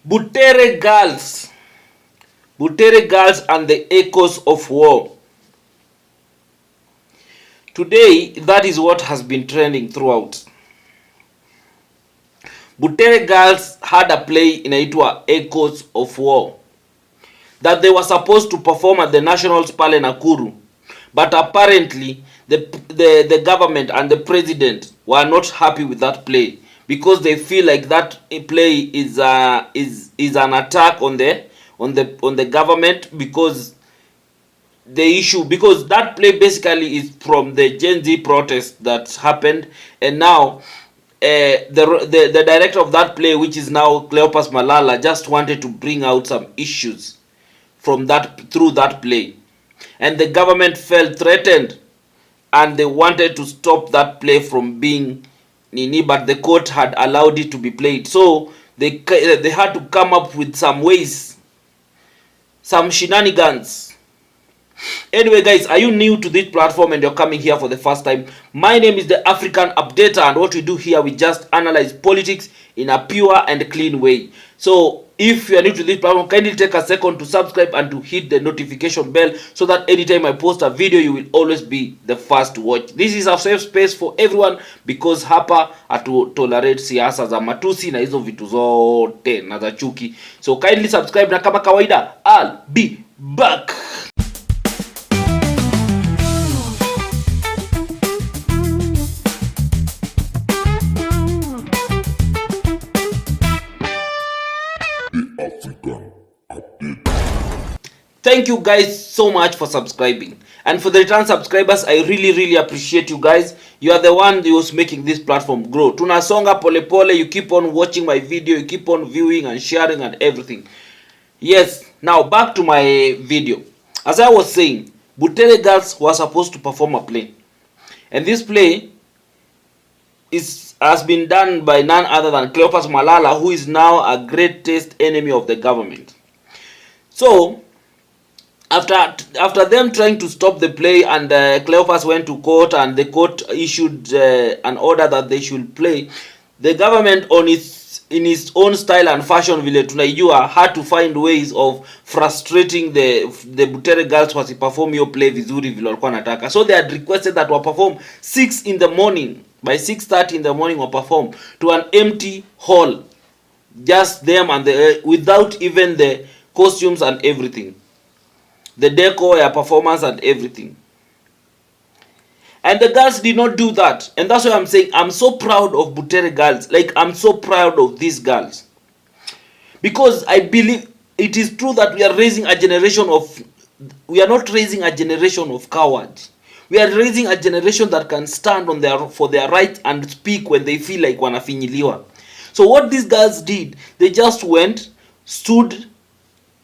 Butere girls. Butere girls and the echoes of war. Today, that is what has been trending throughout. Butere girls had a play inaitwa Echoes of War that they were supposed to perform at the Nationals Pale Nakuru, but apparently the government and the president were not happy with that play because they feel like that play is an attack on the government because that play basically is from the Gen Z protest that happened, and now the director of that play, which is now Cleopas Malala, just wanted to bring out some issues from through that play, and the government felt threatened and they wanted to stop that play from being nini, but the court had allowed it to be played, so they had to come up with some ways, some shenanigans. Anyway guys, are you new to this platform and you're coming here for the first time? My name is the African Updater, and what we do here, we just analyze politics in a pure and clean way. So if you are new to this platform, kindly take a second to subscribe and to hit the notification bell so that anytime I post a video, you will always be the first to watch. This is a safe space for everyone because hapa atu tolerate siasa za matusi na hizo vitu zote na za chuki. So kindly subscribe, na kama kawaida, I'll be back. Thank you guys so much for subscribing, and for the return subscribers, I really appreciate you guys. You are the one who's making this platform grow. Tunasonga pole pole. You keep on watching my video, you keep on viewing and sharing and everything. Yes, now back to my video. As I was saying, Butere girls were supposed to perform a play, and this play has been done by none other than Cleopas Malala, who is now a greatest enemy of the government. So after them trying to stop the play, and Cleopas went to court, and the court issued an order that they should play, the government in its own style and fashion vile tunaijua had to find ways of frustrating the Butere girls wasiperform hiyo play vizuri vile walikuwa nataka. So they had requested that we perform 6 in the morning. By 6:30 in the morning we perform to an empty hall, just them and without even the costumes and everything, the decor, performance and everything. And the girls did not do that, and that's why I'm saying I'm so proud of Butere girls. Like, I'm so proud of these girls because I believe it is true that we are not raising a generation of cowards. We are raising a generation that can stand for their rights and speak when they feel like wanafinyiliwa. So what these girls did, they just went, stood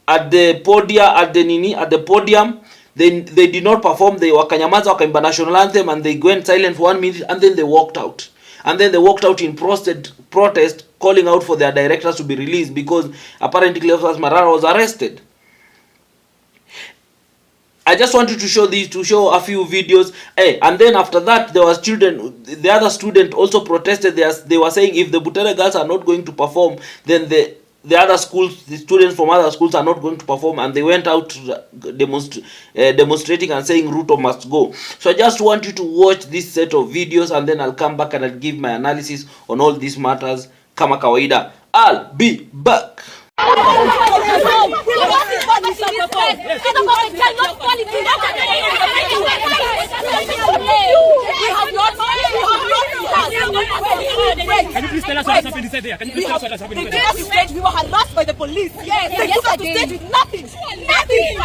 at the podium. They did not perform. They wakanyamaza, wakaimba national anthem, and they went silent for 1 minute, and then they walked out. And then they walked out in protest, calling out for their directors to be released because apparently Cleopas Malala was arrested. I just wanted to show a few videos. And then after that, there was the other student also protested. They were saying if the Butere girls are not going to perform, then the other schools, the students from other schools are not going to perform, and they went out demonstrating and saying Ruto must go. So I just want you to watch this set of videos, and then I'll come back and I'll give my analysis on all these matters. Kama kawaida, I'll be back. Can you please tell us what happened inside there? Can you please tell us what happened inside there? We were harassed by the police. Yes, they took us to stage with nothing. Nothing.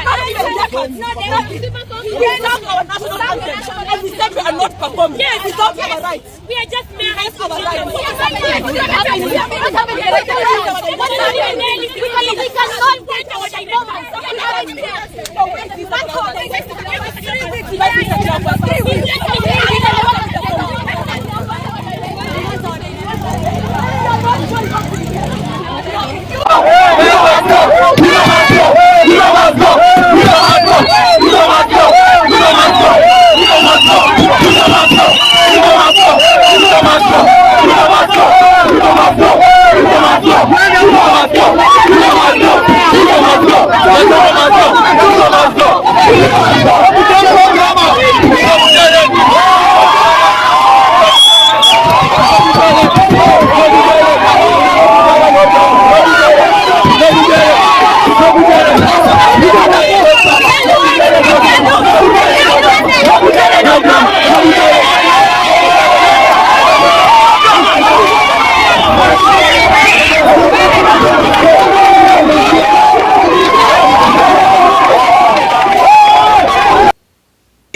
We sang our national anthem, and we said we are not performing. Yes, we don't have a right. We are just mere We have a right. We cannot point our We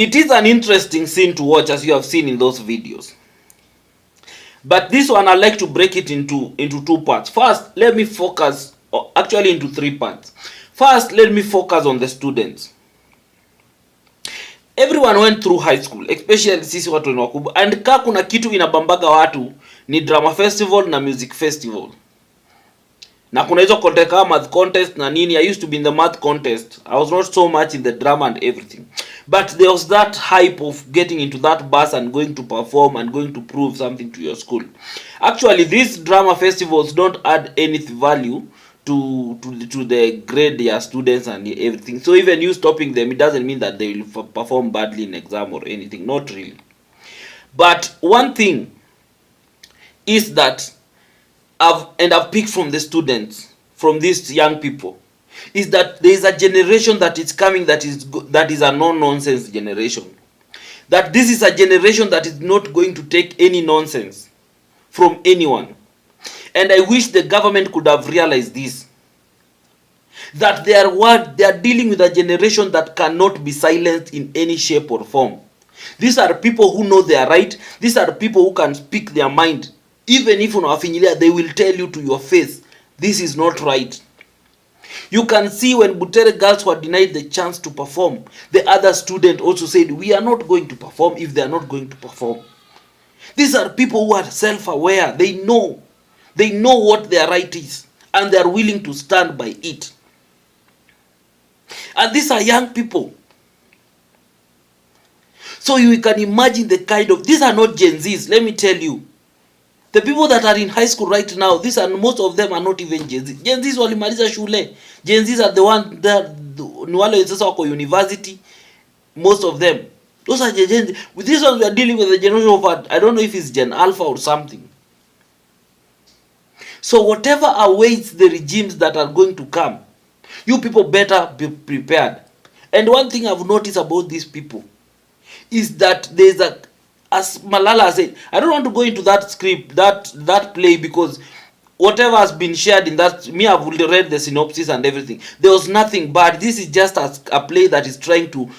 It is an interesting scene to watch, as you have seen in those videos. But this one, I like to break it into two parts. First, let me focus, or actually into 3 parts. First, let me focus on the students. Everyone went through high school, especially sisi watu ni wakubwa. And ka kuna kitu inabambaga watu ni drama festival na music festival. Na kuna hizo contest kama math contest na nini. I used to be in the math contest. I was not so much in the drama and everything. But there was that hype of getting into that bus and going to perform and going to prove something to your school. Actually, these drama festivals don't add any value to the grade their students and everything. So even you stopping them, it doesn't mean that they will perform badly in exam or anything. Not really. But one thing is that I've picked from the students, from these young people, is that there is a generation that is coming that is a no-nonsense generation. That this is a generation that is not going to take any nonsense from anyone. And I wish the government could have realized this. That they are dealing with a generation that cannot be silenced in any shape or form. These are people who know they are right. These are people who can speak their mind. Even if unawafinyilia, they will tell you to your face, this is not right. You can see when Butere girls were denied the chance to perform, the other student also said, we are not going to perform if they are not going to perform. These are people who are self-aware. They know what their right is, and they are willing to stand by it. And these are young people. So you can imagine the kind of, these are not Gen Zs, let me tell you. The people that are in high school right now, most of them are not even Gen Z. Gen Zs walimaliza shule. Gen Zs are the one that ni wale sasa wako university. Most of them. Those are Gen Z. With this one, we are dealing with the generation of, I don't know if it's Gen Alpha or something. So whatever awaits the regimes that are going to come, you people better be prepared. And one thing I've noticed about these people is that there's as Malala said, I don't want to go into that script, that play, because whatever has been shared in that, I've read the synopsis and everything. There was nothing bad. This is just a play that is trying to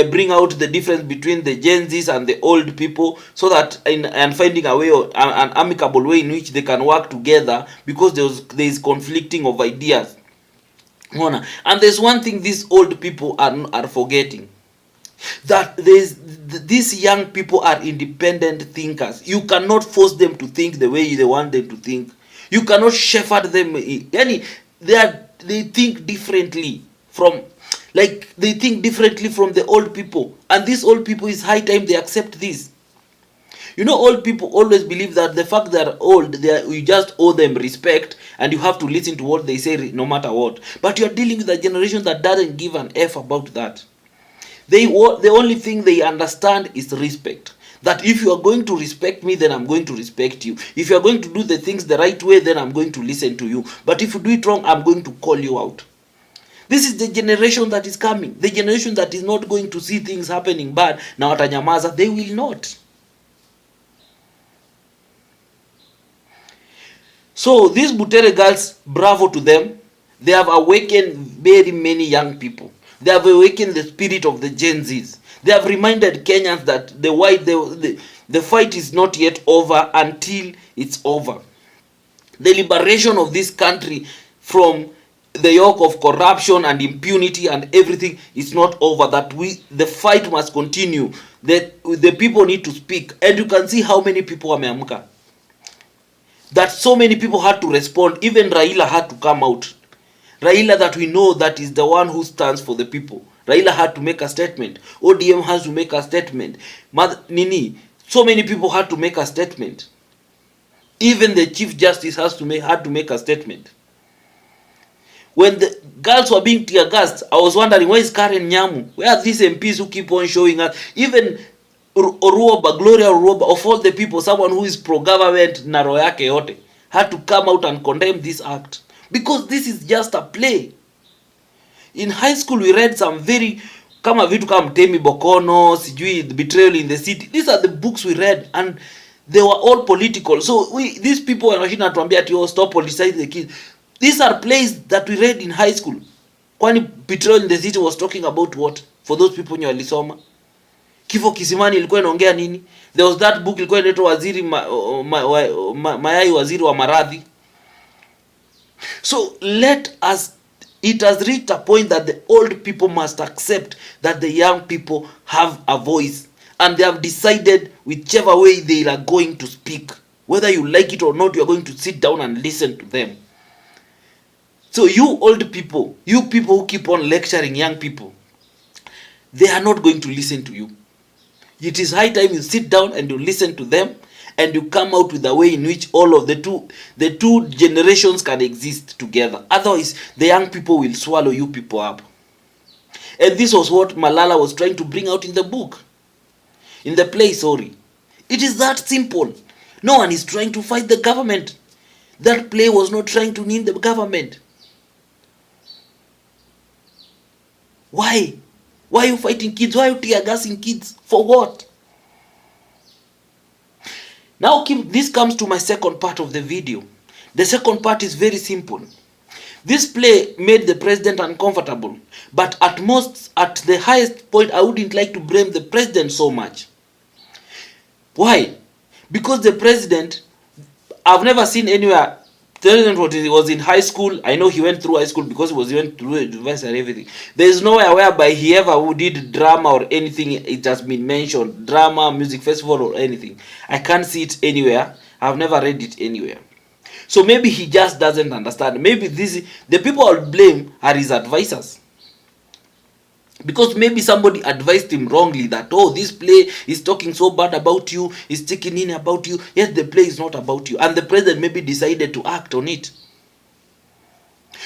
bring out the difference between the Gen Zs and the old people, so that and finding a way, an amicable way in which they can work together, because there is conflicting of ideas. And there's one thing these old people are forgetting. That these young people are independent thinkers. You cannot force them to think the way they want them to think. You cannot shepherd them. They think differently from the old people. And these old people, is high time they accept this. You know, old people always believe that the fact they are old, you just owe them respect, and you have to listen to what they say no matter what. But you are dealing with a generation that doesn't give an F about that. The only thing they understand is respect. That if you are going to respect me, then I'm going to respect you. If you are going to do the things the right way, then I'm going to listen to you. But if you do it wrong, I'm going to call you out. This is the generation that is coming. The generation that is not going to see things happening bad. Now watanyamaza, they will not. So these Butere girls, bravo to them. They have awakened very many young people. They have awakened the spirit of the Gen Zs. They have reminded Kenyans that the fight is not yet over until it's over. The liberation of this country from the yoke of corruption and impunity and everything is not over. That the fight must continue. The people need to speak. And you can see how many people wameamka. That so many people had to respond. Even Raila had to come out. Raila, that we know that is the one who stands for the people. Raila had to make a statement. ODM has to make a statement. So many people had to make a statement. Even the Chief Justice had to make a statement. When the girls were being tear gassed, I was wondering, where is Karen Nyamu? Where are these MPs who keep on showing us? Even Gloria Uruoba, of all the people, someone who is pro-government, naro yake yote, had to come out and condemn this act. Because this is just a play. In high school, we read some very, kama vitu kama Mtemi Bokono, sijui the Betrayal in the City. These are the books we read, and they were all political. So these people were not tuambia ati stop politicizing the kids. These are plays that we read in high school. Kwani Betrayal in the City was talking about what? For those people who walisoma. Kifo Kisimani ilikuwa inaongea nini? There was that book ilikuwa inaitwa Waziri Mayai Waziri wa Maradhi. So it has reached a point that the old people must accept that the young people have a voice, and they have decided whichever way they are going to speak. Whether you like it or not, you are going to sit down and listen to them. So you old people, you people who keep on lecturing young people, they are not going to listen to you. It is high time you sit down and you listen to them, and you come out with a way in which all of the two generations can exist together. Otherwise, the young people will swallow you people up. And this was what Malala was trying to bring out in the book. In the play, sorry. It is that simple. No one is trying to fight the government. That play was not trying to name the government. Why? Why are you fighting kids? Why are you tear gassing kids? For what? Now, this comes to my second part of the video. The second part is very simple. This play made the president uncomfortable. But at the highest point, I wouldn't like to blame the president so much. Why? Because the president, I've never seen anywhere. The president was in high school. I know he went through high school because he went through university and everything. There is nowhere whereby he ever did drama or anything. It has been mentioned. Drama, music festival or anything. I can't see it anywhere. I've never read it anywhere. So maybe he just doesn't understand. Maybe the people I'll blame are his advisors. Because maybe somebody advised him wrongly that, oh, this play is talking so bad about you, is sticking in about you. Yes, the play is not about you. And the president maybe decided to act on it.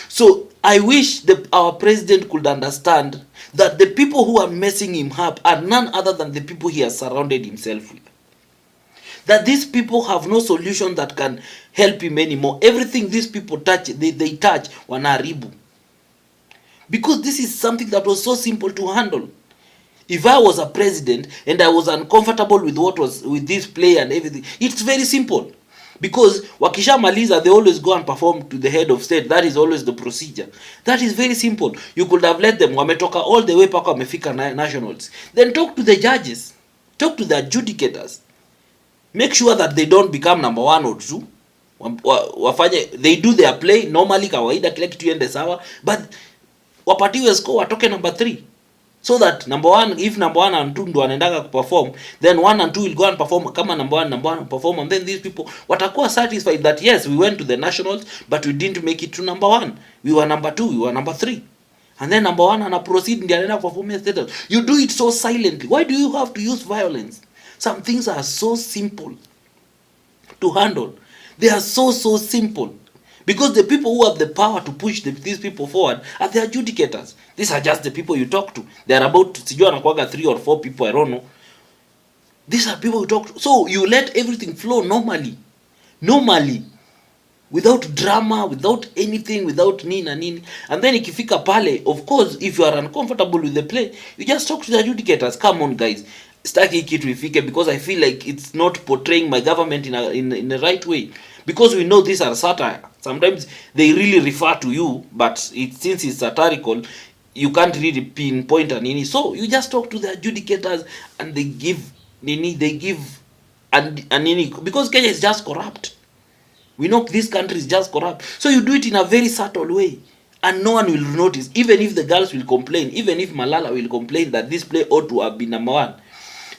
So I wish our president could understand that the people who are messing him up are none other than the people he has surrounded himself with. That these people have no solution that can help him anymore. Everything these people touch, they touch, wanaharibu. Because this is something that was so simple to handle. If I was a president and I was uncomfortable with what was with this play and everything, it's very simple. Because wakisha maliza, they always go and perform to the head of state. That is always the procedure. That is very simple. You could have let them, wametoka all the way paka wamefika nationals. Then talk to the judges. Talk to the adjudicators. Make sure that they don't become number 1 or 2. They do their play normally, kawaida kila kitu iende sawa, but wapatiwe score watoke number 3, so that number 1, if number 1 and 2 ndo wanaendaga kuperform, then 1 and 2 will go and perform kama number 1 perform, and then these people watakuwa satisfied that yes, we went to the nationals but we didn't make it to number 1, we were number 2, we were number 3, and then number 1 ana proceed ndio anaenda perform status. You do it so silently. Why do you have to use violence? Some things are so simple to handle. They are so simple. Because the people who have the power to push these people forward are the adjudicators. These are just the people you talk to. They are about, sijua anakuaga 3 or 4 people, I don't know. These are people you talk to. So you let everything flow normally. Normally. Without drama, without anything, without nini. And then ikifika pale, of course, if you are uncomfortable with the play, you just talk to the adjudicators. Come on, guys. Staki kitu ifike, because I feel like it's not portraying my government in the right way. Because we know these are satire. Sometimes they really refer to you, but since it's satirical, you can't really pinpoint a nini. So you just talk to the adjudicators and they give and nini. Because Kenya is just corrupt. We know this country is just corrupt. So you do it in a very subtle way. And no one will notice. Even if the girls will complain, even if Malala will complain that this play ought to have been number 1.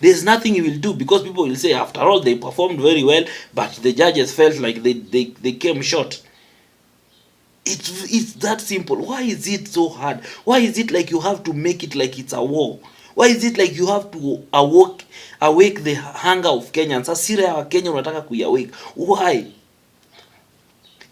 There's nothing he will do, because people will say, after all, they performed very well, but the judges felt like they came short. It's that simple. Why is it so hard? Why is it like you have to make it like it's a war? Why is it like you have to awake the hunger of Kenyans? Asira ya Kenya unataka kuiawake. Why?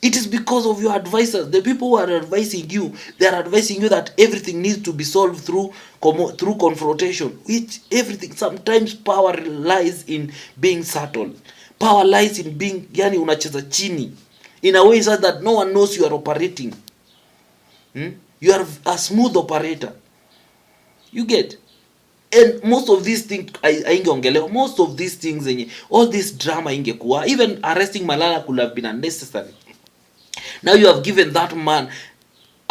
It is because of your advisors. The people who are advising you, they are advising you that everything needs to be solved through confrontation. Which everything, sometimes power lies in being subtle. Power lies in being, yani unacheza chini. In a way so that no one knows you are operating. You are a smooth operator. You get? And most of these things, most of these things, all this drama ingekuwa, even arresting Malala could have been unnecessary. Now you have given that man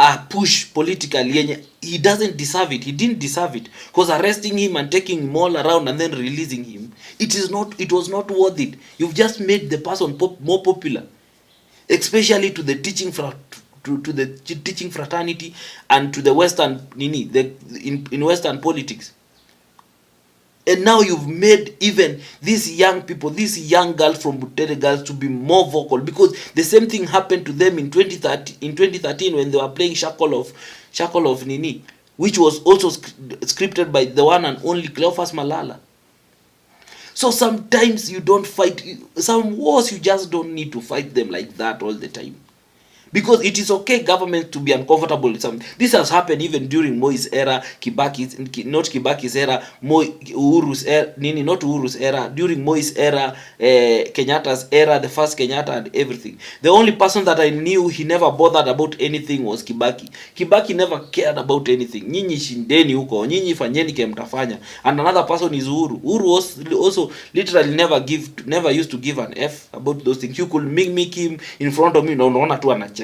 a push politically yenye he doesn't deserve it. He didn't deserve it, because arresting him and taking him all around and then releasing him, it was not worth it. You've just made the person more popular, especially to the teaching to the teaching fraternity and to the Western in Western politics. And now you've made even these young people, these young girls from Butere girls, to be more vocal, because the same thing happened to them in 2013 when they were playing Shackle of Nini, which was also scripted by the one and only Cleophas Malala. So sometimes you don't fight some wars, you just don't need to fight them like that all the time. Because it is okay government to be uncomfortable with something. This has happened even during Moi's era, not Kibaki's era, Uhuru's era, not Uhuru's era, during Moi's era, Kenyatta's era, the first Kenyatta and everything. The only person that I knew he never bothered about anything was Kibaki. Kibaki never cared about anything. Nyinyi shindeni huko, nyinyi fanyeni ke mtafanya. And another person is Uhuru. Uhuru was also literally never used to give an F about those things. You could mimic him in front of me, no, unaona tu anache.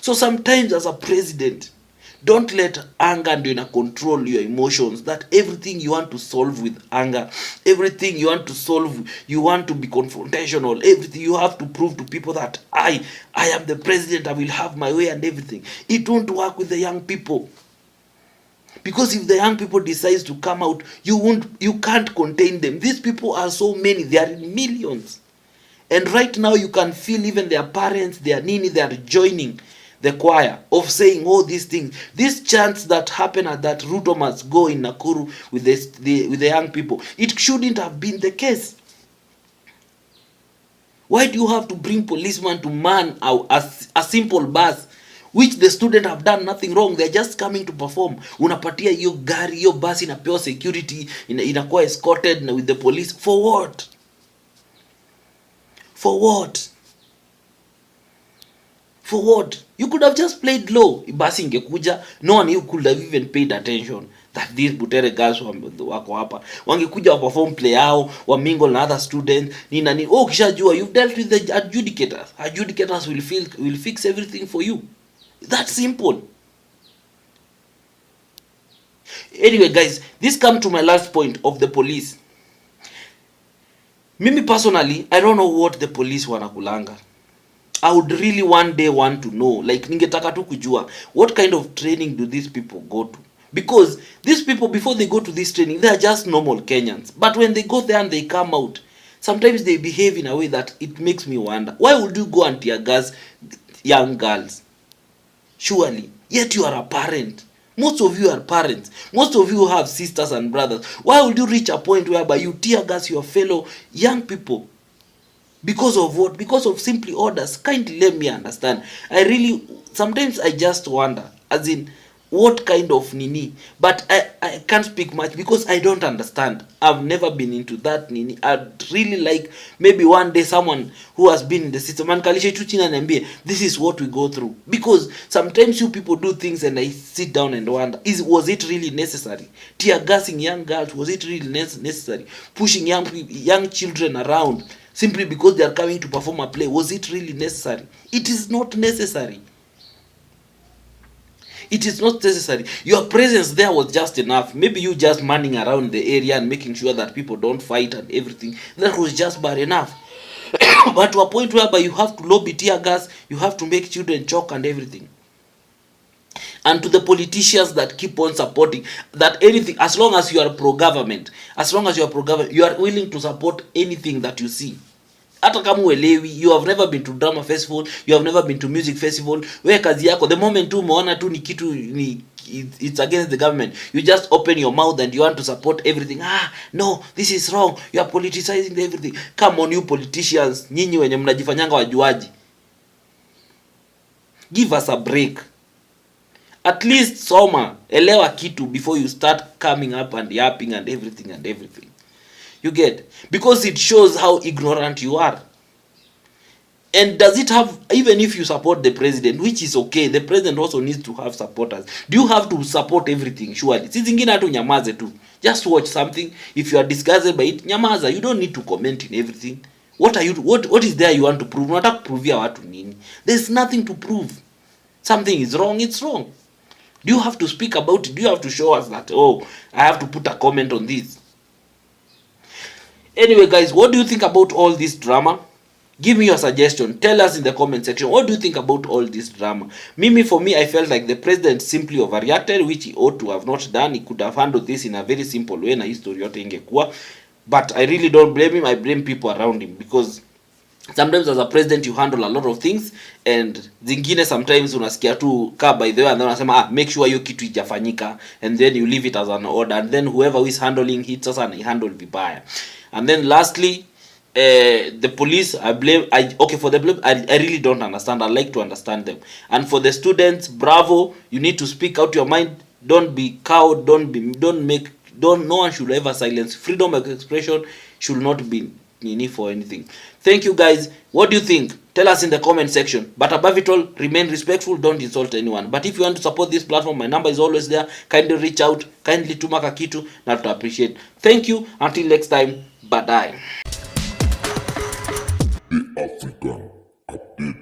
So sometimes as a president, don't let anger control your emotions, that everything you want to solve with anger, everything you want to solve, you want to be confrontational, everything you have to prove to people that I am the president, I will have my way and everything. It won't work with the young people. Because if the young people decides to come out, you can't contain them. These people are so many, they are in millions. And right now you can feel even their parents, they are joining the choir of saying all these things. These chants that happen at that Ruto must go in Nakuru with the young people, it shouldn't have been the case. Why do you have to bring policemen to man a simple bus, which the student have done nothing wrong? They're just coming to perform. Unapatia hiyo gari, hiyo bus inapewa security, inakuwa escorted with the police. For what? For what? For what? You could have just played low. Basi ingekuja, no one you could have even paid attention that these Butere girls wako hapa. Wangekuja perform play yao, wa mingle na other students, nini. Oh, kishajua you've dealt with the adjudicators. Adjudicators will fix everything for you. That's simple. Anyway, guys, this comes to my last point of the police. Mimi personally, I don't know what the police wanakulanga. I would really one day want to know, like ningetaka tu kujua, what kind of training do these people go to? Because these people, before they go to this training, they are just normal Kenyans. But when they go there and they come out, sometimes they behave in a way that it makes me wonder, why would you go and tear gas young girls? Surely, yet you are a parent. Most of you are parents. Most of you have sisters and brothers. Why would you reach a point whereby you tear gas your fellow young people? Because of what? Because of simply orders. Kindly let me understand. Sometimes I just wonder, as in, what kind of nini? But I can't speak much because I don't understand. I've never been into that nini. I'd really like maybe one day someone who has been in the system and kalishe tu chini niambie, this is what we go through. Because sometimes you people do things and I sit down and wonder, was it really necessary? Tear gassing young girls, was it really necessary? Pushing young children around simply because they are coming to perform a play, was it really necessary? It is not necessary. It is not necessary. Your presence there was just enough. Maybe you just manning around the area and making sure that people don't fight and everything. That was just bad enough. But to a point whereby you have to lobby tear gas, you have to make children choke and everything. And to the politicians that keep on supporting that anything, as long as you are pro-government, you are willing to support anything that you see. Hata kama uelewi, you have never been to drama festival, you have never been to music festival, where kazi yako, the moment tu umeona tu ni kitu it's against the government, you just open your mouth and you want to support everything. No, this is wrong, you are politicizing everything. Come on, you politicians, nyinyi wenye mnajifanyanga wajuaji, give us a break. At least soma, elewa kitu before you start coming up and yapping and everything. You get? Because it shows how ignorant you are. And does it have, even if you support the president, which is okay, the president also needs to have supporters. Do you have to support everything? Surely. Si zingine hatu nyamaze tu. Just watch something. If you are disgusted by it, nyamaza. You don't need to comment in everything. What is there you want to prove? Unataka kuprovia watu nini? There's nothing to prove. something is wrong, it's wrong. Do you have to speak about it? Do you have to show us that, oh, I have to put a comment on this? Anyway, guys, what do you think about all this drama? Give me your suggestion. Tell us in the comment section. What do you think about all this drama? For me, I felt like the president simply overreacted, which he ought to have not done. He could have handled this in a very simple way na history yote ingekuwa. But I really don't blame him. I blame people around him, because sometimes as a president you handle a lot of things, and zingine sometimes unasikia tu ka by the way, and then unasema make sure hiyo kitu ijafanyika, and then you leave it as an order, and then whoever who is handling it sasa na handle vibaya. And then lastly, the police, I really don't understand. I like to understand them. And for the students, bravo, you need to speak out your mind. Don't be cowed, no one should ever silence. Freedom of expression should not be for anything. Thank you, guys. What do you think? Tell us in the comment section. But above it all, remain respectful, don't insult anyone. But if you want to support this platform, my number is always there. Kindly reach out, kindly tumaka kitu, na to appreciate. Thank you. Until next time, bye. The African Update.